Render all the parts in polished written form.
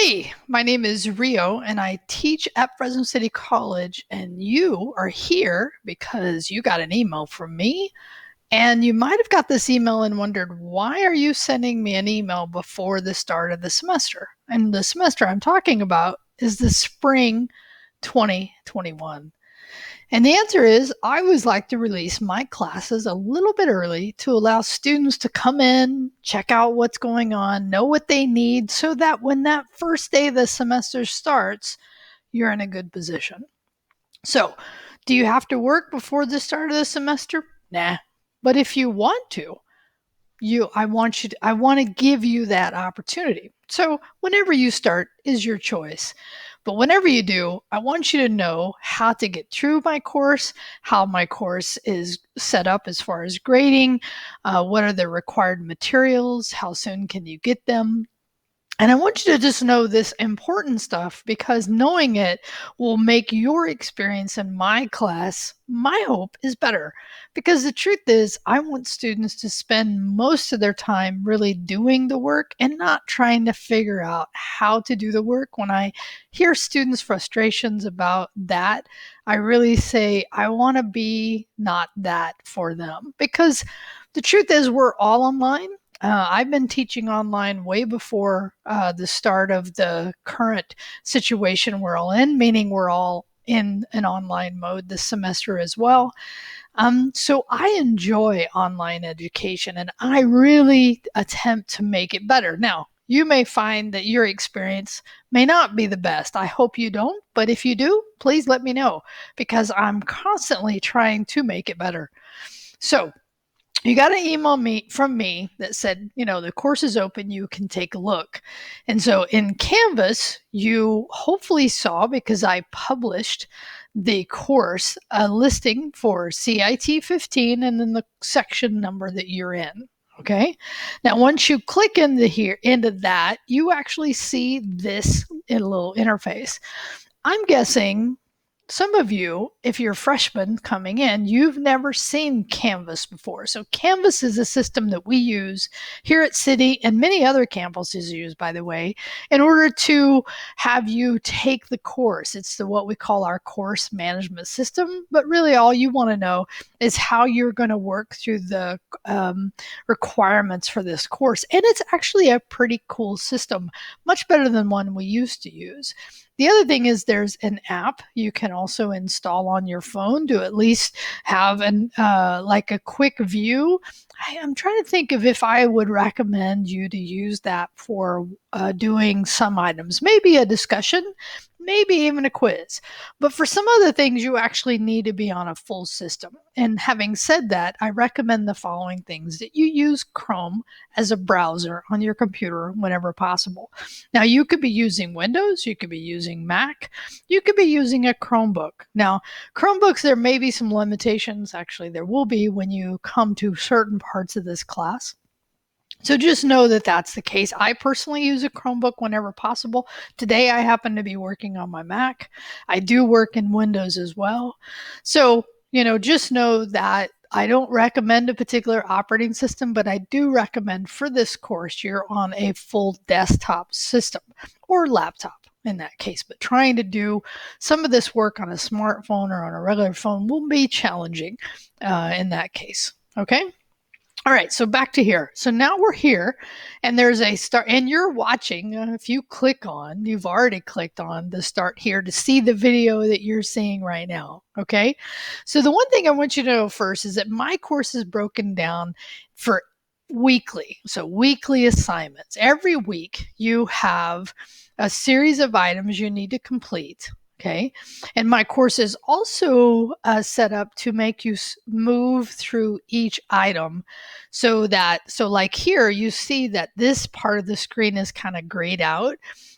Hey, my name is Rio and I teach at Fresno City College, and you are here because you got an email from me. And you might have got this email and wondered, why are you sending me an email before the start of the semester? And the semester I'm talking about is the spring 2021. And the answer is I always like to release my classes a little bit early to allow students to come in, check out what's going on, know what they need, so that when that first day of the semester starts, you're in a good position. So, do you have to work before the start of the semester? Nah. But if you want to, I want to give you that opportunity. So whenever you start is your choice. But whenever you do, I want you to know how to get through my course, how my course is set up as far as grading, what are the required materials, how soon can you get them. And I want you to just know this important stuff, because knowing it will make your experience in my class, my hope, is better. Because the truth is, I want students to spend most of their time really doing the work and not trying to figure out how to do the work. When I hear students' frustrations about that, I really say, I want to be not that for them. Because the truth is, we're all online. I've been teaching online way before the start of the current situation we're all in, meaning we're all in an online mode this semester as well. So I enjoy online education and I really attempt to make it better. Now, you may find that your experience may not be the best. I hope you don't, but if you do, please let me know, because I'm constantly trying to make it better. So, you got an email from me that said, the course is open, you can take a look. And so in Canvas, you hopefully saw, because I published the course, a listing for CIT15 and then the section number that you're in. Okay. Now, once you click into that, you actually see this little interface. I'm guessing some of you, if you're freshmen coming in, you've never seen Canvas before. So Canvas is a system that we use here at City, and many other campuses use, by the way, in order to have you take the course. It's what we call our course management system, but really all you want to know is how you're going to work through the requirements for this course. And it's actually a pretty cool system, much better than one we used to use. The other thing is there's an app you can also install on your phone to at least have like a quick view. I'm trying to think of if I would recommend you to use that for doing some items, maybe a discussion, maybe even a quiz. But for some other things, you actually need to be on a full system. And having said that, I recommend the following things: that you use Chrome as a browser on your computer whenever possible. Now, you could be using Windows, you could be using Mac, you could be using a Chromebook. Now, Chromebooks, there may be some limitations. Actually, there will be when you come to certain parts of this class. So just know that that's the case. I personally use a Chromebook whenever possible. Today, I happen to be working on my Mac. I do work in Windows as well. So, just know that I don't recommend a particular operating system, but I do recommend for this course, you're on a full desktop system or laptop in that case. But trying to do some of this work on a smartphone or on a regular phone will be challenging in that case. Okay? All right, so back to here. So now we're here, and there's a start, and you're watching. If you you've already clicked on the start here to see the video that you're seeing right now. Okay, so the one thing I want you to know first is that my course is broken down for weekly. So weekly assignments. Every week you have a series of items you need to complete. Okay. And my course is also set up to make you move through each item so like here, you see that this part of the screen is kind of grayed out.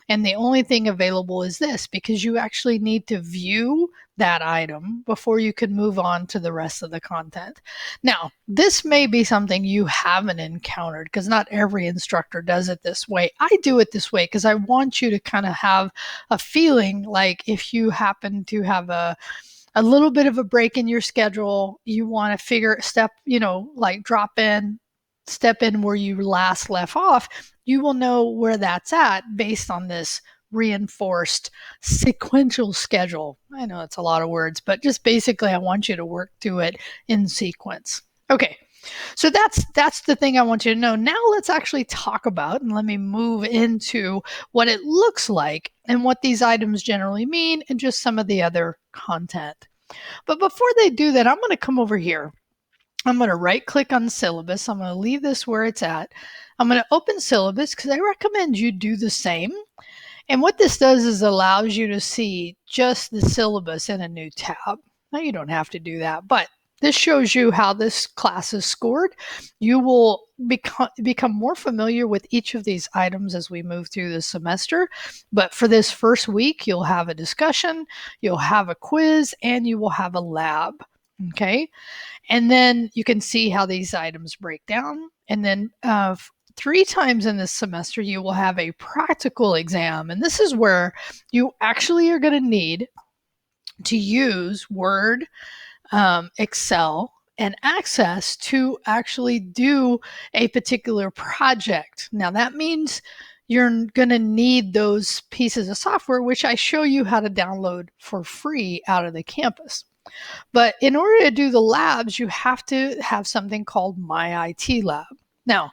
And the only thing available is this, because you actually need to view that item before you can move on to the rest of the content. Now, this may be something you haven't encountered, because not every instructor does it this way. I do it this way because I want you to kind of have a feeling like if you happen to have a little bit of a break in your schedule, you want to step in where you last left off, you will know where that's at based on this reinforced sequential schedule. I know it's a lot of words, but just basically I want you to work through it in sequence. Okay, so that's the thing I want you to know. Now let's actually talk about, and let me move into what it looks like and what these items generally mean and just some of the other content. But before they do that, I'm going to come over here. I'm going to right click on syllabus. I'm going to leave this where it's at. I'm going to open syllabus because I recommend you do the same. And what this does is allows you to see just the syllabus in a new tab. Now you don't have to do that, but this shows you how this class is scored. You will become more familiar with each of these items as we move through the semester. But for this first week, you'll have a discussion, you'll have a quiz, and you will have a lab. Okay. And then you can see how these items break down. And then 3 times in this semester, you will have a practical exam. And this is where you actually are going to need to use Word, Excel, and Access to actually do a particular project. Now, that means you're going to need those pieces of software, which I show you how to download for free out of the campus. But in order to do the labs, you have to have something called MyIT Lab. Now,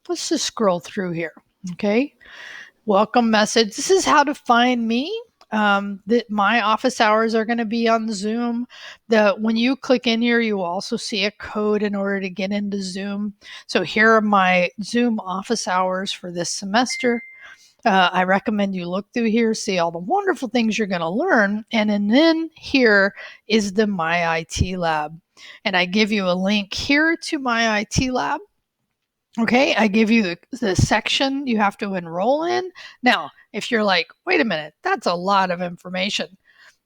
let's just scroll through here. Okay. Welcome message. This is how to find me. My office hours are going to be on Zoom. When you click in here, you will also see a code in order to get into Zoom. So here are my Zoom office hours for this semester. I recommend you look through here, see all the wonderful things you're going to learn. And then here is the MyIT Lab. And I give you a link here to MyIT Lab. Okay, I give you the section you have to enroll in. Now, if you're like, wait a minute, that's a lot of information.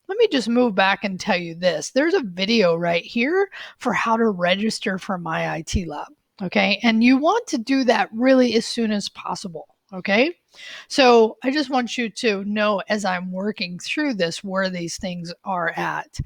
Let me just move back and tell you this. There's a video right here for how to register for MyIT Lab. Okay, and you want to do that really as soon as possible. Okay, so I just want you to know as I'm working through this where these things are at.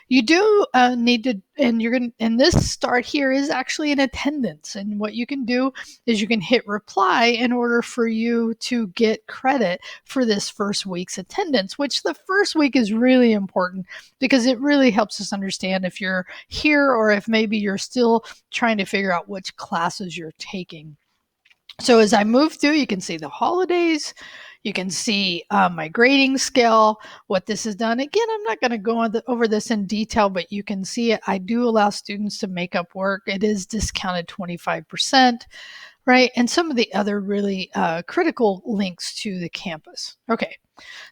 You do need to, and this start here is actually an attendance. And what you can do is you can hit reply in order for you to get credit for this first week's attendance, which the first week is really important because it really helps us understand if you're here or if maybe you're still trying to figure out which classes you're taking. So as I move through, you can see the holidays, you can see my grading scale, what this has done. Again, I'm not going to go over this in detail, but you can see it. I do allow students to make up work. It is discounted 25%, right? And some of the other really critical links to the campus. Okay,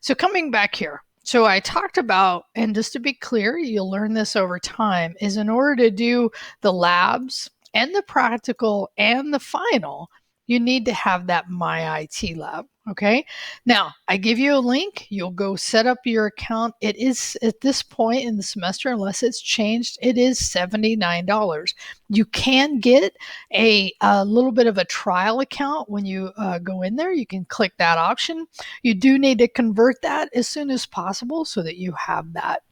so coming back here. So I talked about, and just to be clear, you'll learn this over time, is in order to do the labs and the practical and the final, you need to have that MyIT Lab. Okay. Now I give you a link. You'll go set up your account. It is at this point in the semester, unless it's changed, it is $79. You can get a little bit of a trial account when you go in there. You can click that option. You do need to convert that as soon as possible so that you have that.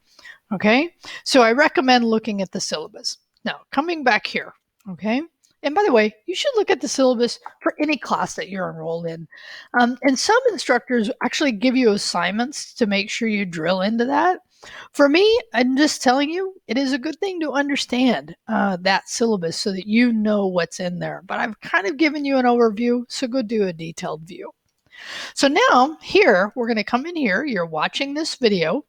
Okay. So I recommend looking at the syllabus. Now coming back here. Okay. And by the way, you should look at the syllabus for any class that you're enrolled in. And some instructors actually give you assignments to make sure you drill into that. For me, I'm just telling you, it is a good thing to understand that syllabus so that you know what's in there. But I've kind of given you an overview, so go do a detailed view. So now here, we're going to come in here. You're watching this video.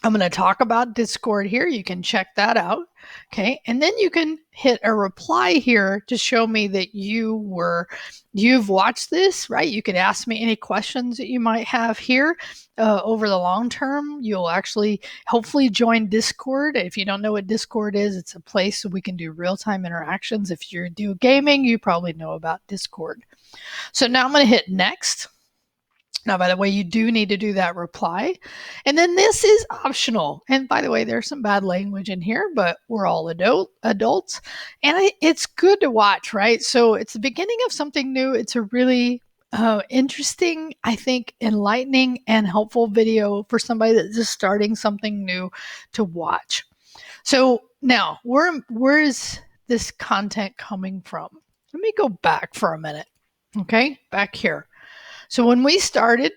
I'm going to talk about Discord here. You can check that out. Okay. And then you can hit a reply here to show me that you've watched this, right? You could ask me any questions that you might have here. Over the long term, you'll actually hopefully join Discord. If you don't know what Discord is, it's a place we can do real-time interactions. If you do gaming, you probably know about Discord. So now I'm going to hit next. Now, by the way, you do need to do that reply. And then this is optional. And by the way, there's some bad language in here, but we're all adults. And it's good to watch, right? So it's the beginning of something new. It's a really interesting, I think, enlightening and helpful video for somebody that's just starting something new to watch. So now, where is this content coming from? Let me go back for a minute. Okay, back here. So when we started,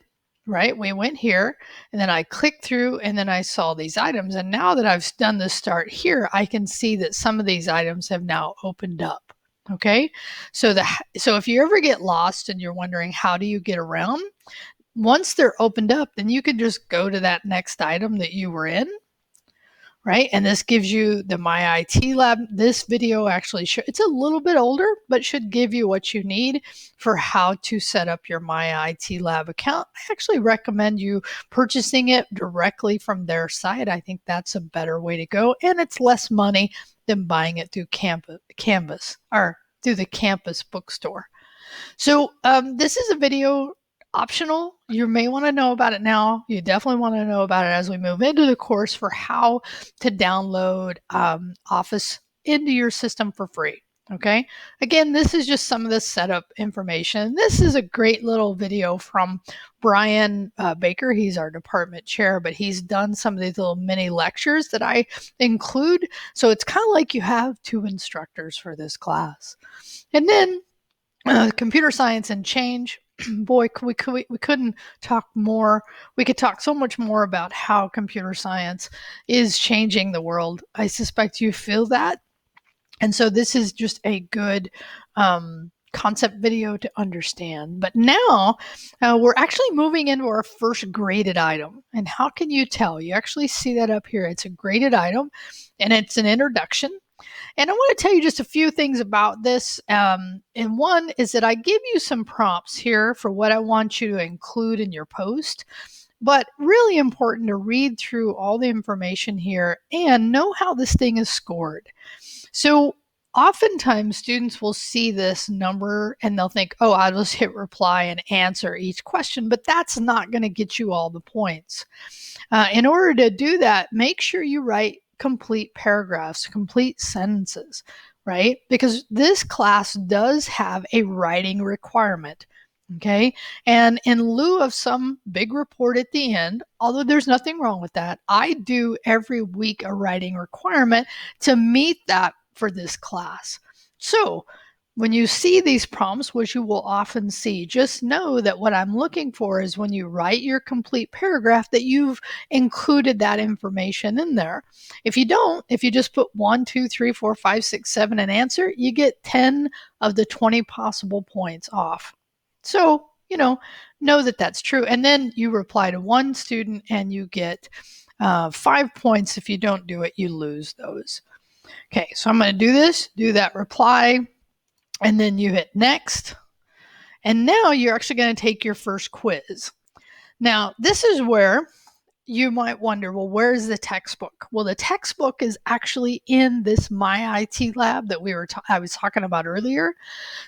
right? We went here and then I clicked through and then I saw these items. And now that I've done the start here, I can see that some of these items have now opened up. Okay. So if you ever get lost and you're wondering how do you get around, once they're opened up, then you can just go to that next item that you were in, right? And this gives you the MyIT Lab. This video actually it's a little bit older, but should give you what you need for how to set up your MyIT Lab account. I actually recommend you purchasing it directly from their site. I think that's a better way to go, and it's less money than buying it through Canvas or through the campus bookstore. So this is a video optional. You may want to know about it now. You definitely want to know about it as we move into the course for how to download Office into your system for free. Okay. Again, this is just some of the setup information. This is a great little video from Brian Baker. He's our department chair, but he's done some of these little mini lectures that I include. So it's kind of like you have two instructors for this class. And then computer science and change. Boy, we couldn't talk more. We could talk so much more about how computer science is changing the world. I suspect you feel that. And so this is just a good concept video to understand. But now we're actually moving into our first graded item. And how can you tell? You actually see that up here. It's a graded item, and it's an introduction. And I want to tell you just a few things about this. And one is that I give you some prompts here for what I want you to include in your post. But really important to read through all the information here and know how this thing is scored. So oftentimes students will see this number and they'll think, oh, I'll just hit reply and answer each question, but that's not going to get you all the points. In order to do that, make sure you write complete paragraphs, complete sentences, right? Because this class does have a writing requirement. Okay. And in lieu of some big report at the end, although there's nothing wrong with that, I do every week a writing requirement to meet that for this class. So when you see these prompts, which you will often see, just know that what I'm looking for is when you write your complete paragraph that you've included that information in there. If you don't, if you just put 1, 2, 3, 4, 5, 6, 7 and answer, you get 10 of the 20 possible points off. So, know that that's true. And then you reply to one student and you get 5 points. If you don't do it, you lose those. Okay, so I'm going to do this, do that reply, and then you hit next. And now you're actually going to take your first quiz. Now, this is where you might wonder, well, where's the textbook? Well, the textbook is actually in this MyIT Lab that I was talking about earlier.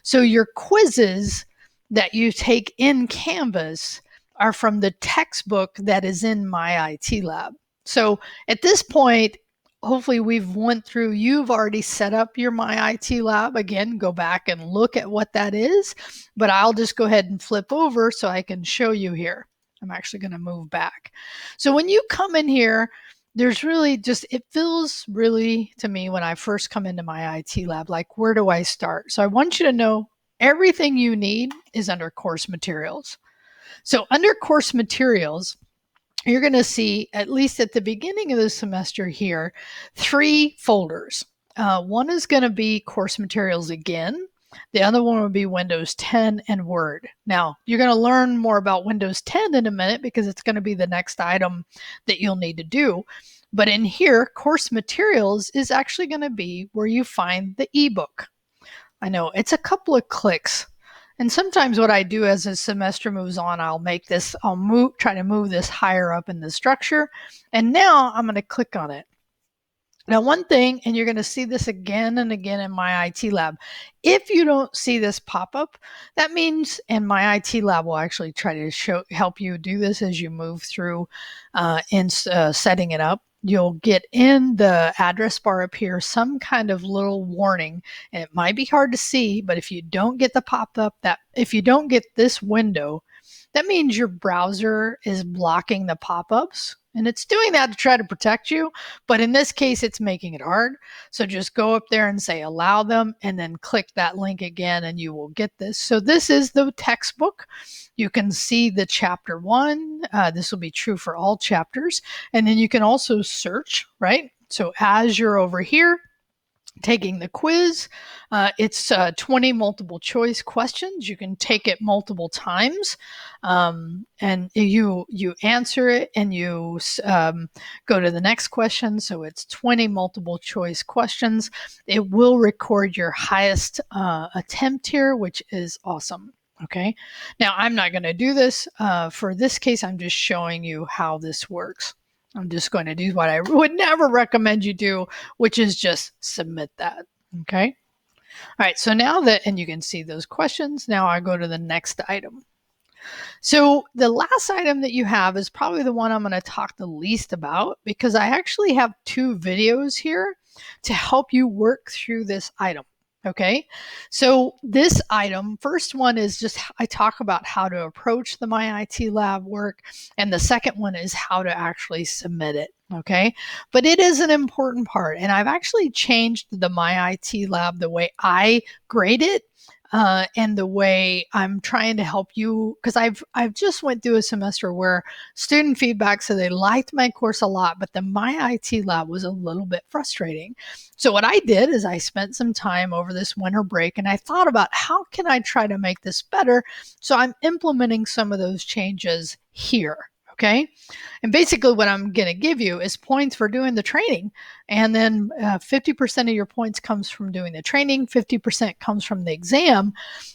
So your quizzes that you take in Canvas are from the textbook that is in MyIT Lab. So at this point, hopefully you've already set up your MyIT Lab. Again, go back and look at what that is, but I'll just go ahead and flip over so I can show you here. I'm actually going to move back. So when you come in here, there's really it feels really to me when I first come into MyIT Lab, like, where do I start? So I want you to know everything you need is under course materials. So under course materials, you're going to see, at least at the beginning of the semester here, 3 folders. One is going to be course materials again. The other one will be Windows 10 and Word. Now, you're going to learn more about Windows 10 in a minute because it's going to be the next item that you'll need to do. But in here, course materials is actually going to be where you find the ebook. I know it's a couple of clicks. And sometimes what I do as the semester moves on, I'll try to move this higher up in the structure. And now I'm going to click on it. Now, one thing, and you're going to see this again and again in MyIT Lab, if you don't see this pop up, that means, and MyIT Lab will actually try to help you do this as you move through setting it up. You'll get in the address bar up here some kind of little warning, and it might be hard to see, but if you don't get the pop up, if you don't get this window, that means your browser is blocking the pop-ups. And it's doing that to try to protect you. But in this case, it's making it hard. So just go up there and say allow them and then click that link again and you will get this. So this is the textbook. You can see the chapter 1. This will be true for all chapters. And then you can also search, right? So as you're over here, taking the quiz. It's 20 multiple choice questions. You can take it multiple times, and you answer it, and you go to the next question. So it's 20 multiple choice questions. It will record your highest attempt here, which is awesome. Okay. Now I'm not going to do this for this case. I'm just showing you how this works. I'm just going to do what I would never recommend you do, which is just submit that. Okay. All right. So now that, and you can see those questions. Now I go to the next item. So the last item that you have is probably the one I'm going to talk the least about, because I actually have 2 videos here to help you work through this item. Okay, so this item, first one is just, I talk about how to approach the MyIT Lab work, and the second one is how to actually submit it. Okay, but it is an important part, and I've actually changed the MyIT Lab, the way I grade it, and the way I'm trying to help you, because I've just went through a semester where student feedback said they liked my course a lot, but the MyIT Lab was a little bit frustrating. So what I did is I spent some time over this winter break and I thought about how can I try to make this better. So I'm implementing some of those changes here. Okay. And basically what I'm going to give you is points for doing the training. And then 50% of your points comes from doing the training, 50% comes from the exam.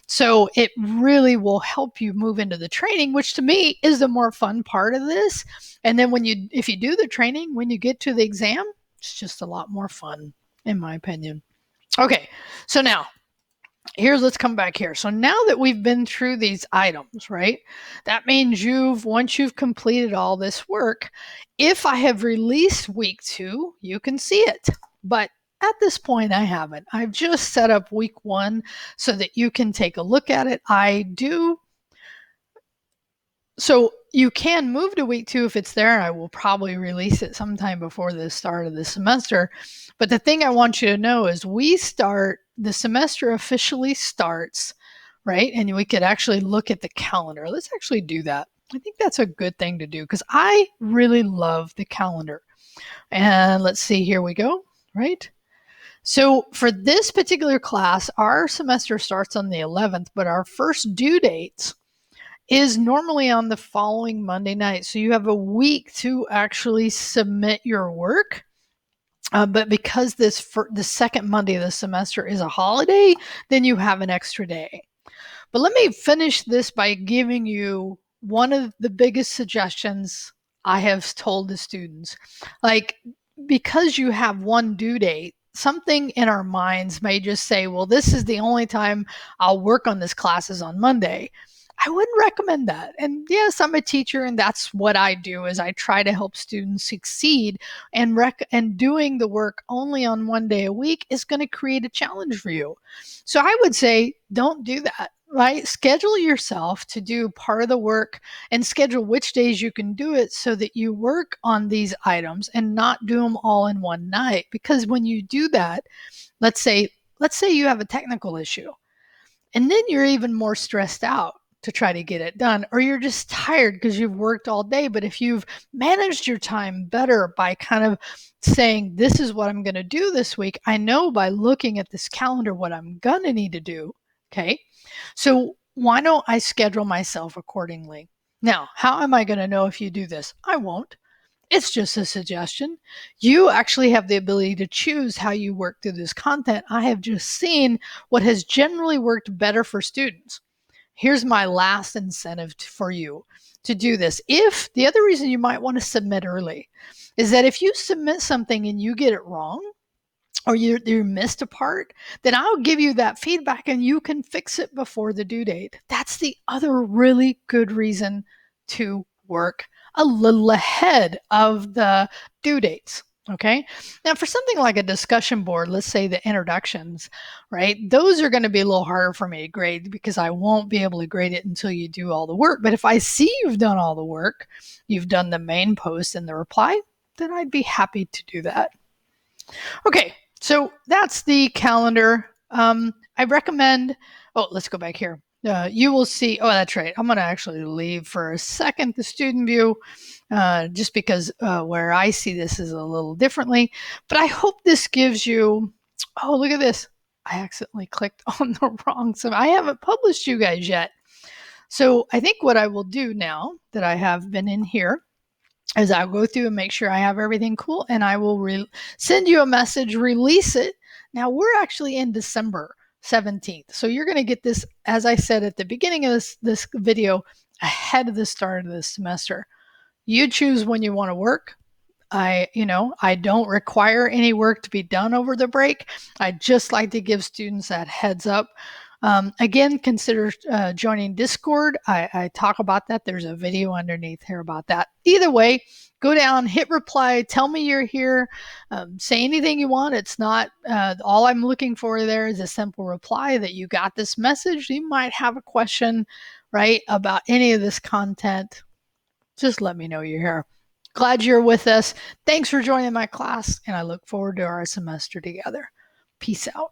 So it really will help you move into the training, which to me is the more fun part of this. And then if you do the training, when you get to the exam, it's just a lot more fun, in my opinion. Okay. So now, let's come back here. So now that we've been through these items, right? That means once you've completed all this work, if I have released week 2, you can see it. But at this point, I haven't. I've just set up week 1 so that you can take a look at it. So you can move to week 2 if it's there. I will probably release it sometime before the start of the semester. But the thing I want you to know is the semester officially starts, right? And we could actually look at the calendar. Let's actually do that. I think that's a good thing to do because I really love the calendar. And let's see, here we go, right? So for this particular class, our semester starts on the 11th, but our first due dates is normally on the following Monday night. So you have a week to actually submit your work. But because the second Monday of the semester is a holiday, then you have an extra day. But let me finish this by giving you one of the biggest suggestions I have told the students. Like, because you have one due date, something in our minds may just say, well, this is the only time I'll work on this class is on Monday. I wouldn't recommend that. And yes, I'm a teacher, and that's what I do is I try to help students succeed, and doing the work only on one day a week is going to create a challenge for you. So I would say don't do that. Right? Schedule yourself to do part of the work and schedule which days you can do it so that you work on these items and not do them all in one night. Because when you do that, let's say you have a technical issue, and then you're even more stressed out to try to get it done, or you're just tired because you've worked all day. But if you've managed your time better by kind of saying, this is what I'm going to do this week, I know by looking at this calendar what I'm going to need to do. Okay. So why don't I schedule myself accordingly? Now, how am I going to know if you do this? I won't. It's just a suggestion. You actually have the ability to choose how you work through this content. I have just seen what has generally worked better for students. Here's my last incentive for you to do this. If the other reason you might want to submit early is that if you submit something and you get it wrong, or you missed a part, then I'll give you that feedback and you can fix it before the due date. That's the other really good reason to work a little ahead of the due dates. Okay. Now, for something like a discussion board, let's say the introductions, right? Those are going to be a little harder for me to grade because I won't be able to grade it until you do all the work. But if I see you've done all the work, you've done the main post and the reply, then I'd be happy to do that. Okay. So that's the calendar. I recommend, oh, let's go back here. You will see, oh, that's right. I'm going to actually leave for a second the student view just because where I see this is a little differently. But I hope this gives you, oh, look at this. I accidentally clicked on the wrong, so I haven't published you guys yet. So I think what I will do now that I have been in here is I'll go through and make sure I have everything cool, and I will send you a message, release it. Now we're actually in December 17th. So you're going to get this, as I said at the beginning of this video, ahead of the start of the semester. You choose when you want to work. I don't require any work to be done over the break. I just like to give students that heads up. Again, consider joining Discord. I talk about that. There's a video underneath here about that. Either way, go down, hit reply, tell me you're here, say anything you want. It's not all I'm looking for there is a simple reply that you got this message. You might have a question, right, about any of this content. Just let me know you're here. Glad you're with us. Thanks for joining my class, and I look forward to our semester together. Peace out.